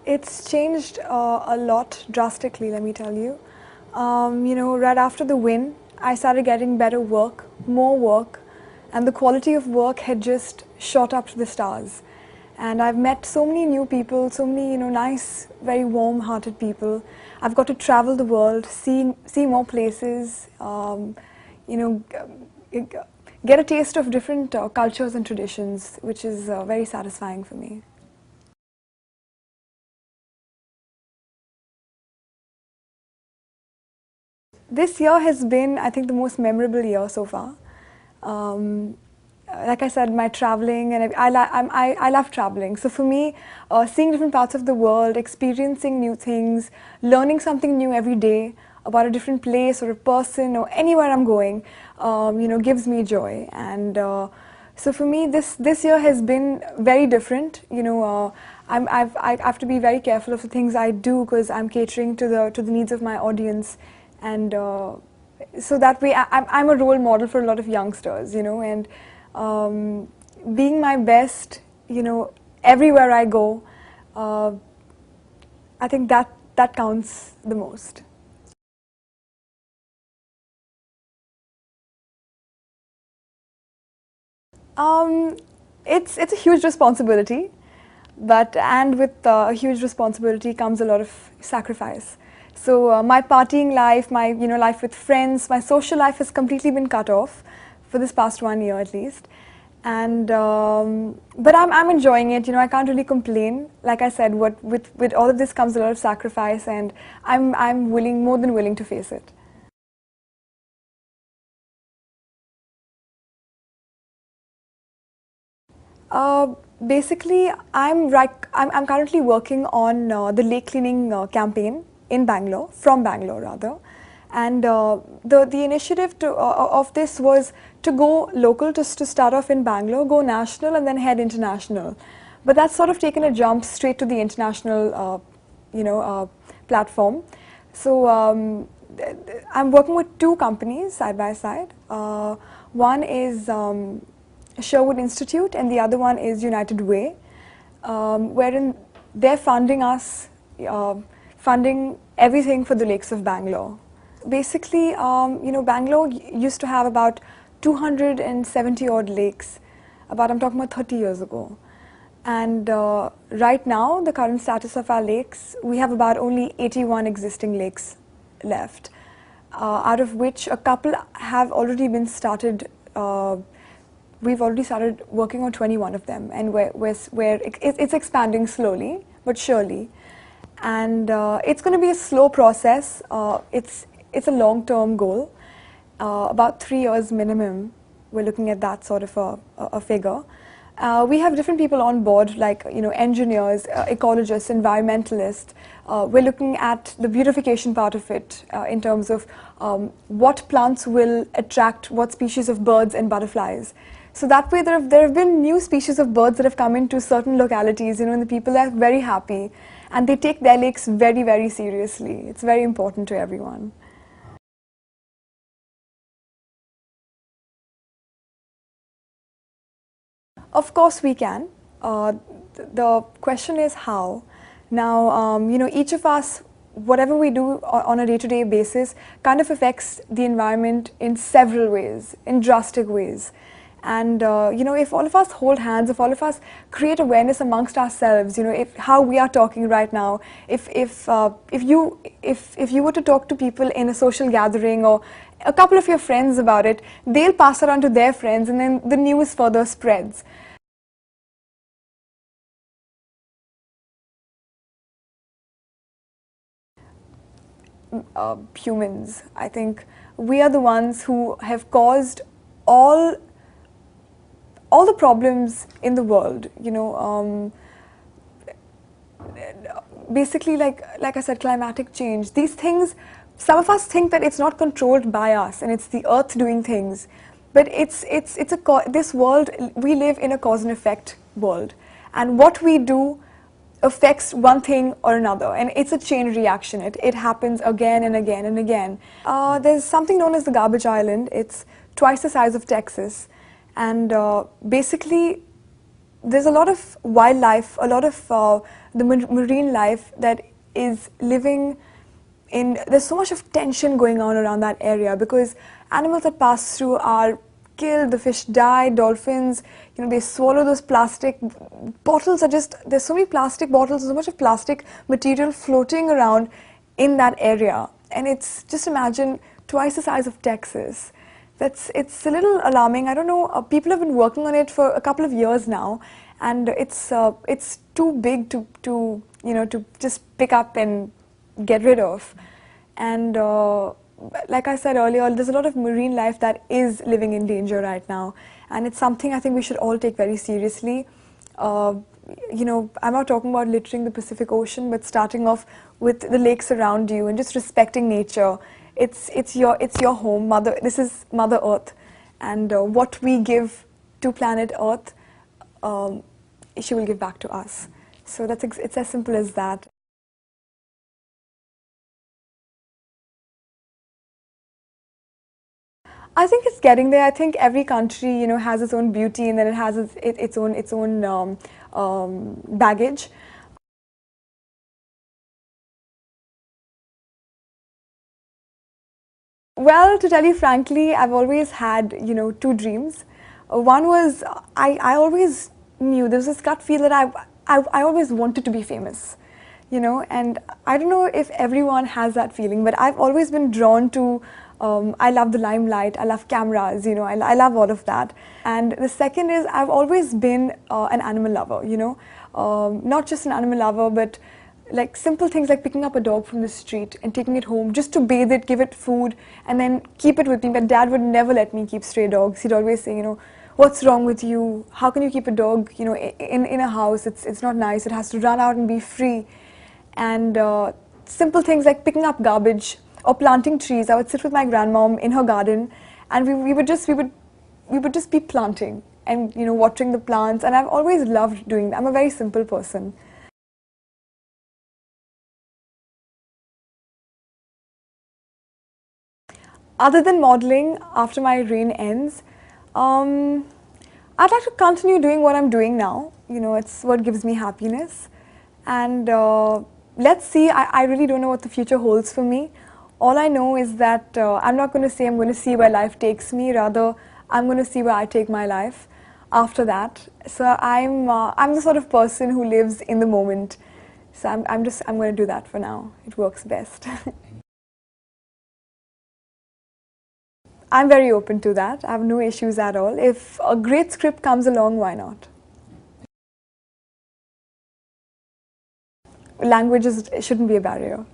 It's changed a lot drastically, let me tell you. Right after the win, I started getting better work, more work, and the quality of work had just shot up to the stars. And I've met so many new people, so many nice, very warm-hearted people. I've got to travel the world, see more places, you know, get a taste of different cultures and traditions, which is very satisfying for me. This year has been, I think, the most memorable year so far. Um, like I said, my traveling, and I love traveling. So for me, seeing different parts of the world, experiencing new things, learning something new every day about a different place or a person or anywhere I'm going, gives me joy. And so for me, this year has been very different. I have to be very careful of the things I do because I'm catering to the needs of my audience, and so that way I'm a role model for a lot of youngsters, and being my best, everywhere I go, uh, I think that counts the most. Um, it's a huge responsibility, and with a huge responsibility comes a lot of sacrifice. So my partying life, my life with friends, my social life has completely been cut off for this past 1 year at least. And but I'm enjoying it. I can't really complain. Like I said, with all of this comes a lot of sacrifice, and I'm more than willing to face it. Uh, Basically, I'm currently working on the lake cleaning campaign in Bangalore, from Bangalore rather, and the initiative of this was to go local, just to start off in Bangalore, go national, and then head international. But that's sort of taken a jump straight to the international, platform. So I'm working with two companies side by side. One is Sherwood Institute, and the other one is United Way, wherein they're funding us, funding everything for the lakes of Bangalore. Basically, Bangalore used to have about 270 odd lakes, I'm talking about 30 years ago. And right now, the current status of our lakes, we have about only 81 existing lakes left, out of which a couple have already been started. We've already started working on 21 of them, and it's expanding slowly but surely. And it's going to be a slow process. It's a long-term goal, about 3 years minimum. We're looking at that sort of a figure. We have different people on board, like engineers, ecologists, environmentalists. We're looking at the beautification part of it, in terms of what plants will attract what species of birds and butterflies. So that way, there have been new species of birds that have come into certain localities, and the people are very happy, and they take their lakes very, very seriously. It's very important to everyone. Of course we can. The question is how. Now, each of us, whatever we do on a day-to-day basis, kind of affects the environment in several ways, in drastic ways. And if all of us hold hands, if all of us create awareness amongst ourselves, if how we are talking right now, if you were to talk to people in a social gathering or a couple of your friends about it, they'll pass it on to their friends, and then the news further spreads. Humans, I think we are the ones who have caused all the problems in the world. Basically, like I said, climatic change. These things, some of us think that it's not controlled by us and it's the earth doing things, but this world, we live in a cause and effect world, and what we do affects one thing or another, and it's a chain reaction. It happens again and again and again. There's something known as the Garbage Island. It's twice the size of Texas, and basically there's a lot of wildlife, a lot of the marine life that is living in, there's so much of tension going on around that area because animals that pass through are killed, the fish die, dolphins, they swallow those plastic bottles. Are just, there's so many plastic bottles, so much of plastic material floating around in that area. And it's, just imagine, twice the size of Texas. It's a little alarming. I don't know, people have been working on it for a couple of years now, and it's too big to just pick up and get rid of. And like I said earlier, there's a lot of marine life that is living in danger right now, and it's something I think we should all take very seriously. I'm not talking about littering the Pacific Ocean, but starting off with the lakes around you and just respecting nature. It's your home, this is Mother Earth, and what we give to planet Earth, she will give back to us. So it's as simple as that. I think it's getting there. I think every country, has its own beauty, and then it has its own baggage. Well, to tell you frankly, I've always had, two dreams. One was, I always knew, there was this gut feel that I always wanted to be famous, and I don't know if everyone has that feeling, but I've always been drawn to, I love the limelight, I love cameras, I love all of that. And the second is, I've always been an animal lover, not just an animal lover, but like simple things like picking up a dog from the street and taking it home just to bathe it, give it food, and then keep it with me. But Dad would never let me keep stray dogs. He'd always say, what's wrong with you? How can you keep a dog, in a house? It's not nice. It has to run out and be free. And simple things like picking up garbage or planting trees. I would sit with my grandmom in her garden, and we would just be planting and watering the plants. And I've always loved doing that. I'm a very simple person. Other than modeling, after my reign ends, I'd like to continue doing what I'm doing now. It's what gives me happiness. And let's see, I really don't know what the future holds for me. All I know is that I'm not going to say I'm going to see where life takes me. Rather, I'm going to see where I take my life after that. So I'm the sort of person who lives in the moment. So I'm going to do that for now. It works best. I'm very open to that. I have no issues at all. If a great script comes along, why not? Languages shouldn't be a barrier.